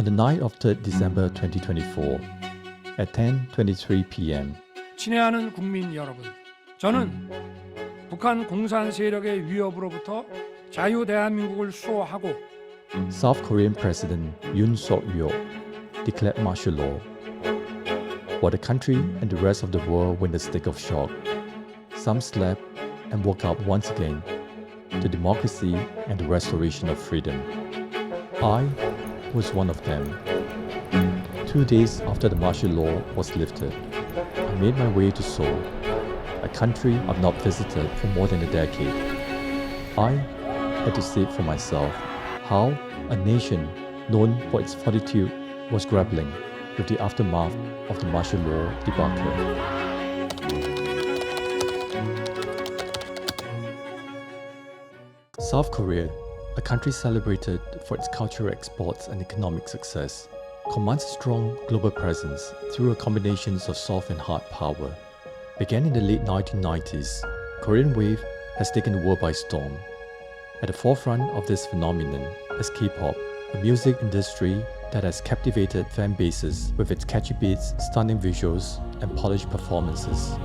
On the night of 3rd December 2024, at 10:23 p.m., 친애하는 국민 여러분, 저는 북한 공산 세력의 위협으로부터 자유 대한민국을 수호하고 South Korean President Yoon Suk-yeol declared martial law. While the country and the rest of the world were in a state of shock, some slept and woke up once again to democracy and the restoration of freedom. I was one of them. 2 days after the martial law was lifted, I made my way to Seoul, a country I've not visited for more than a decade. I had to see it for myself how a nation known for its fortitude was grappling with the aftermath of the martial law debacle. South Korea, a country celebrated for its cultural exports and economic success, commands a strong global presence through a combination of soft and hard power. Began in the late 1990s, Korean Wave has taken the world by storm. At the forefront of this phenomenon is K-pop, a music industry that has captivated fan bases with its catchy beats, stunning visuals, and polished performances.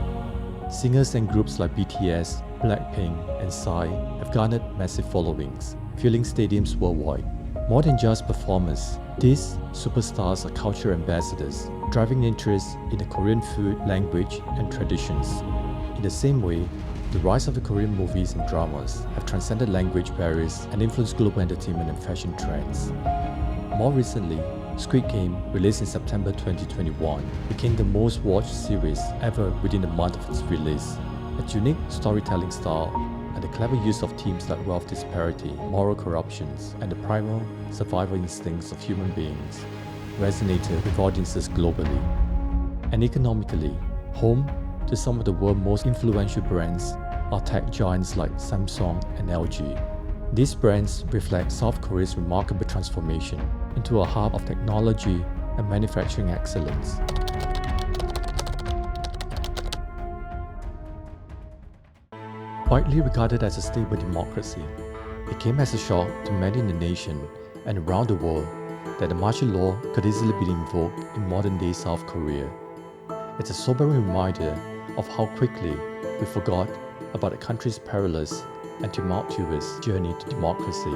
Singers and groups like BTS, Blackpink, and psy have garnered massive followings, filling stadiums worldwide. More than just performers, these superstars are cultural ambassadors, driving interest in the Korean food, language, and traditions. In the same way, the rise of the Korean movies and dramas have transcended language barriers and influenced global entertainment and fashion trends. More recently, Squid Game, released in September 2021, became the most watched series ever within a month of its release. Its unique storytelling style and the clever use of themes like wealth disparity, moral corruptions, and the primal survival instincts of human beings resonated with audiences globally. And economically, home to some of the world's most influential brands are tech giants like Samsung and LG. These brands reflect South Korea's remarkable transformation into a hub of technology and manufacturing excellence. Widely regarded as a stable democracy, it came as a shock to many in the nation and around the world that the martial law could easily be invoked in modern-day South Korea. It's a sobering reminder of how quickly we forgot about the country's perilous and tumultuous journey to democracy.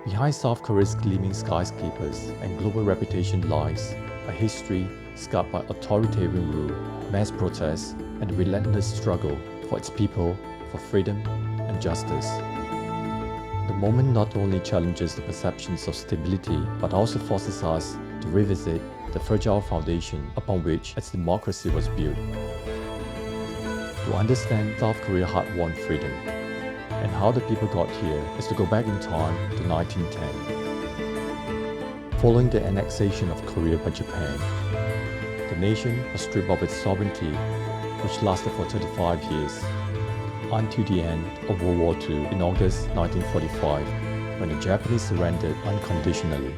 Behind South Korea's gleaming skyscrapers and global reputation lies a history scarred by authoritarian rule, mass protests, and the relentless struggle for its people for freedom and justice. The moment not only challenges the perceptions of stability, but also forces us to revisit the fragile foundation upon which its democracy was built. To understand South Korea's hard-won freedom and how the people got here is to go back in time to 1910. Following the annexation of Korea by Japan, the nation was stripped of its sovereignty, which lasted for 35 years, until the end of World War II in August 1945, when the Japanese surrendered unconditionally.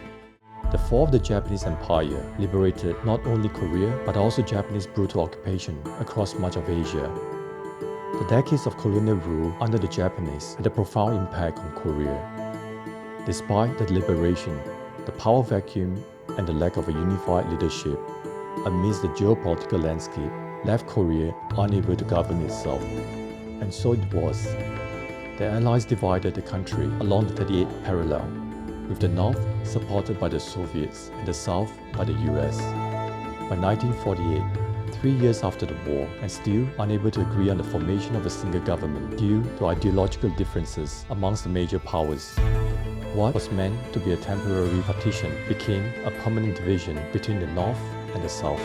The fall of the Japanese Empire liberated not only Korea, but also Japanese brutal occupation across much of Asia. The decades of colonial rule under the Japanese had a profound impact on Korea. Despite the liberation, the power vacuum and the lack of a unified leadership amidst the geopolitical landscape left Korea unable to govern itself. And so it was. The Allies divided the country along the 38th parallel, with the North supported by the Soviets and the South by the US. By 1948, 3 years after the war, and still unable to agree on the formation of a single government due to ideological differences amongst the major powers, what was meant to be a temporary partition became a permanent division between the North and the South.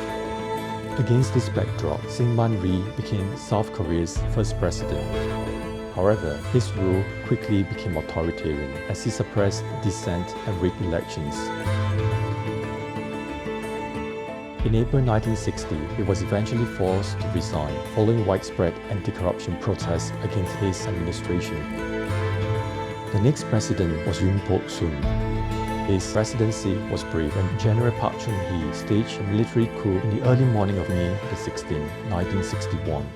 Against this backdrop, Syngman Rhee became South Korea's first president. However, his rule quickly became authoritarian as he suppressed dissent and rigged elections. In April 1960, he was eventually forced to resign following widespread anti-corruption protests against his administration. The next president was Yoon Bok-soon. His presidency was brief when General Park Chung-hee staged a military coup in the early morning of May 16, 1961.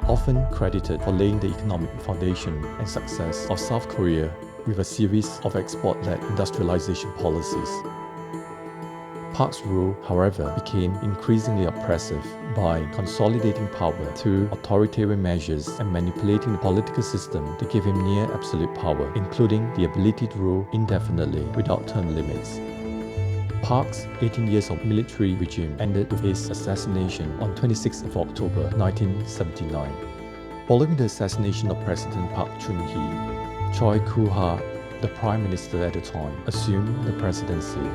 Often credited for laying the economic foundation and success of South Korea, with a series of export-led industrialization policies. Park's rule, however, became increasingly oppressive by consolidating power through authoritarian measures and manipulating the political system to give him near absolute power, including the ability to rule indefinitely without term limits. Park's 18 years of military regime ended with his assassination on 26th of October 1979. Following the assassination of President Park Chung-hee, Choi Koo-ha, the Prime Minister at the time, assumed the presidency.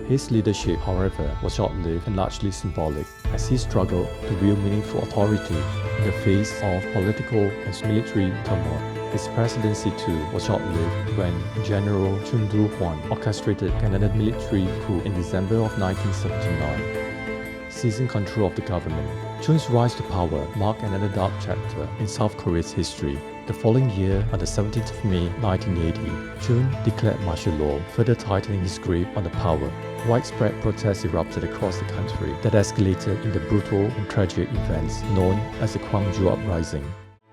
His leadership, however, was short-lived and largely symbolic, as he struggled to wield meaningful authority in the face of political and military turmoil. His presidency too was short-lived when General Chun Do-hwan orchestrated another military coup in December of 1979, seizing control of the government. Chun's rise to power marked another dark chapter in South Korea's history. The following year, on the 17th of May 1980, Chun declared martial law, further tightening his grip on the power. Widespread protests erupted across the country that escalated into brutal and tragic events known as the Gwangju Uprising.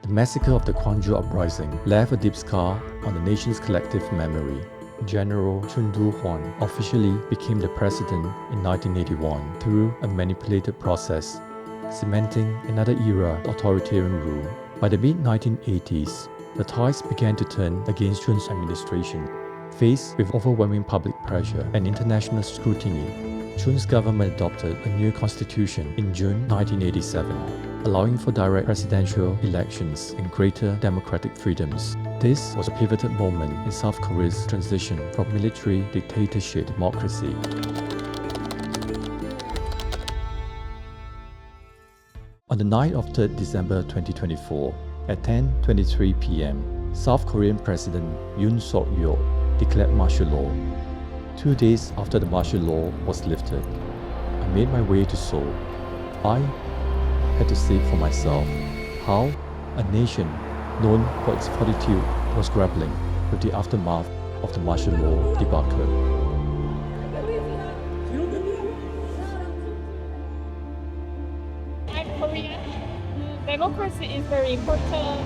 The massacre of the Gwangju Uprising left a deep scar on the nation's collective memory. General Chun Do-hwan officially became the president in 1981 through a manipulated process, cementing another era of authoritarian rule. By the mid-1980s, the tides began to turn against Chun's administration. Faced with overwhelming public pressure and international scrutiny, Chun's government adopted a new constitution in June 1987, allowing for direct presidential elections and greater democratic freedoms. This was a pivotal moment in South Korea's transition from military dictatorship to democracy. On the night of 3rd December 2024, at 10:23 p.m., South Korean President Yoon Suk-yeol declared martial law. 2 days after the martial law was lifted, I made my way to Seoul. I had to see for myself how a nation known for its fortitude was grappling with the aftermath of the martial law debacle. Democracy is very important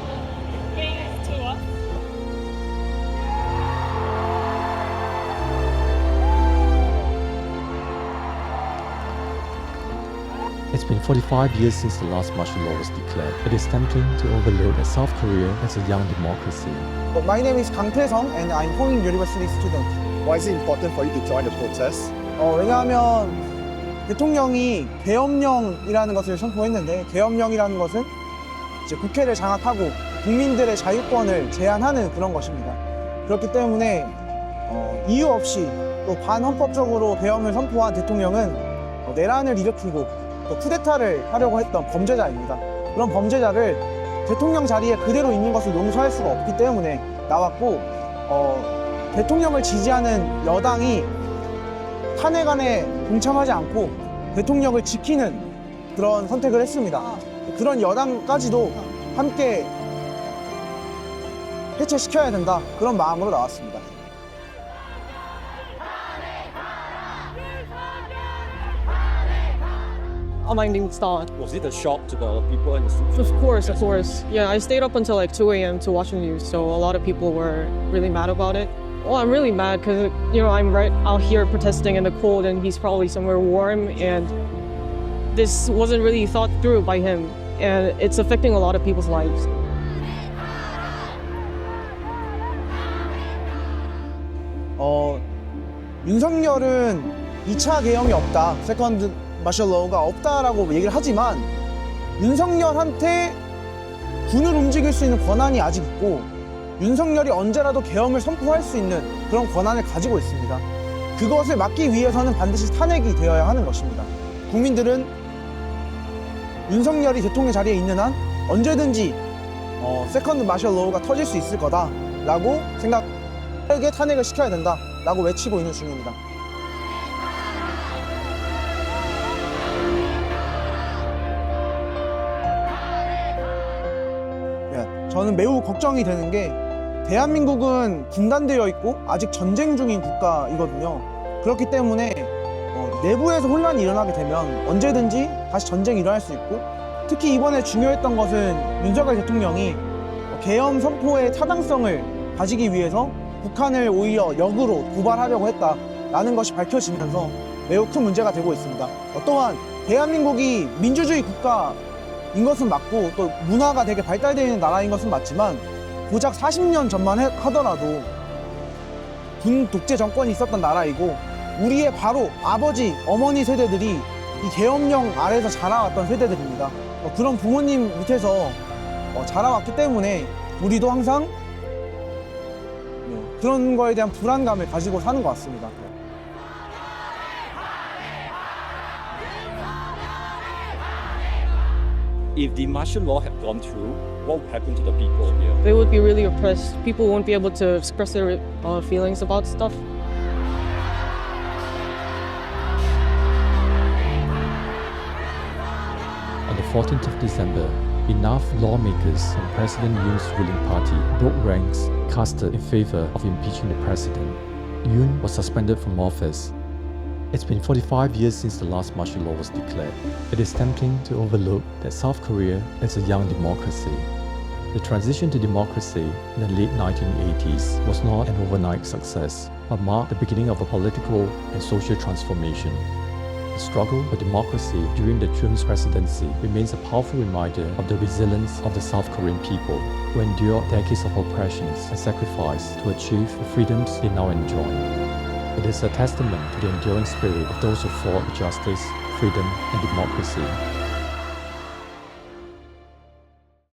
thing to us. It's been 45 years since the last martial law was declared. It is tempting to overlook that South Korea is a young democracy. My name is Kang Tae-sung and I'm Korean University student. Why is it important for you to join the protest? 왜냐하면 대통령이 계엄령이라는 것을 선포했는데 계엄령이라는 것은 이제 국회를 장악하고 국민들의 자유권을 제한하는 그런 것입니다. 그렇기 때문에 이유 없이 또 반헌법적으로 계엄을 선포한 대통령은 내란을 일으키고 또 쿠데타를 하려고 했던 범죄자입니다. 그런 범죄자를 대통령 자리에 그대로 있는 것을 용서할 수가 없기 때문에 나왔고 대통령을 지지하는 여당이 탄핵안에 동참하지 않고 대통령을 지키는 그런 선택을 했습니다. 그런 여당까지도 함께 해체시켜야 된다. 그런 마음으로 나왔습니다. My name is Dawn. Was it a shock to the people in the streets? Of course. Yeah, I stayed up until like 2 a.m. to watch the news, so a lot of people were really mad about it. Well, I'm really mad because, I'm right out here protesting in the cold and he's probably somewhere warm, and this wasn't really thought through by him, and it's affecting a lot of people's lives. 윤석열은 2차 계엄이 없다, 세컨드 마셜 러우가 없다라고 얘기를 하지만 윤석열한테 군을 움직일 수 있는 권한이 아직 있고 윤석열이 언제라도 계엄을 선포할 수 있는 그런 권한을 가지고 있습니다. 그것을 막기 위해서는 반드시 탄핵이 되어야 하는 것입니다. 국민들은 윤석열이 대통령 자리에 있는 한 언제든지 세컨드 마셜 러우가 터질 수 있을 거다라고 생각하게 탄핵을 시켜야 된다라고 외치고 있는 중입니다. 저는 매우 걱정이 되는 게 대한민국은 분단되어 있고 아직 전쟁 중인 국가이거든요. 그렇기 때문에 내부에서 혼란이 일어나게 되면 언제든지 다시 전쟁이 일어날 수 있고, 특히 이번에 중요했던 것은 윤석열 대통령이 계엄 선포의 타당성을 가지기 위해서 북한을 오히려 역으로 고발하려고 했다라는 것이 밝혀지면서 매우 큰 문제가 되고 있습니다. 또한 대한민국이 민주주의 국가인 것은 맞고 또 문화가 되게 발달되어 있는 나라인 것은 맞지만 고작 40년 전만 하더라도 군 독재 정권이 있었던 나라이고 우리의 바로 아버지, 어머니 세대들이 이 계엄령 아래에서 자라왔던 세대들입니다. 그런 부모님 밑에서 자라왔기 때문에 우리도 항상 그런 거에 대한 불안감을 가지고 사는 것 같습니다. If the martial law had gone through, what would happen to the people here? They would be really oppressed. People won't be able to express their feelings about stuff. On the 14th of December, enough lawmakers from President Yoon's ruling party broke ranks casted in favor of impeaching the president. Yoon was suspended from office. It's been 45 years since the last martial law was declared. It is tempting to overlook that South Korea is a young democracy. The transition to democracy in the late 1980s was not an overnight success, but marked the beginning of a political and social transformation. The struggle for democracy during the Chun's presidency remains a powerful reminder of the resilience of the South Korean people, who endured decades of oppressions and sacrifice to achieve the freedoms they now enjoy. It is a testament to the enduring spirit of those who fought for justice, freedom, and democracy.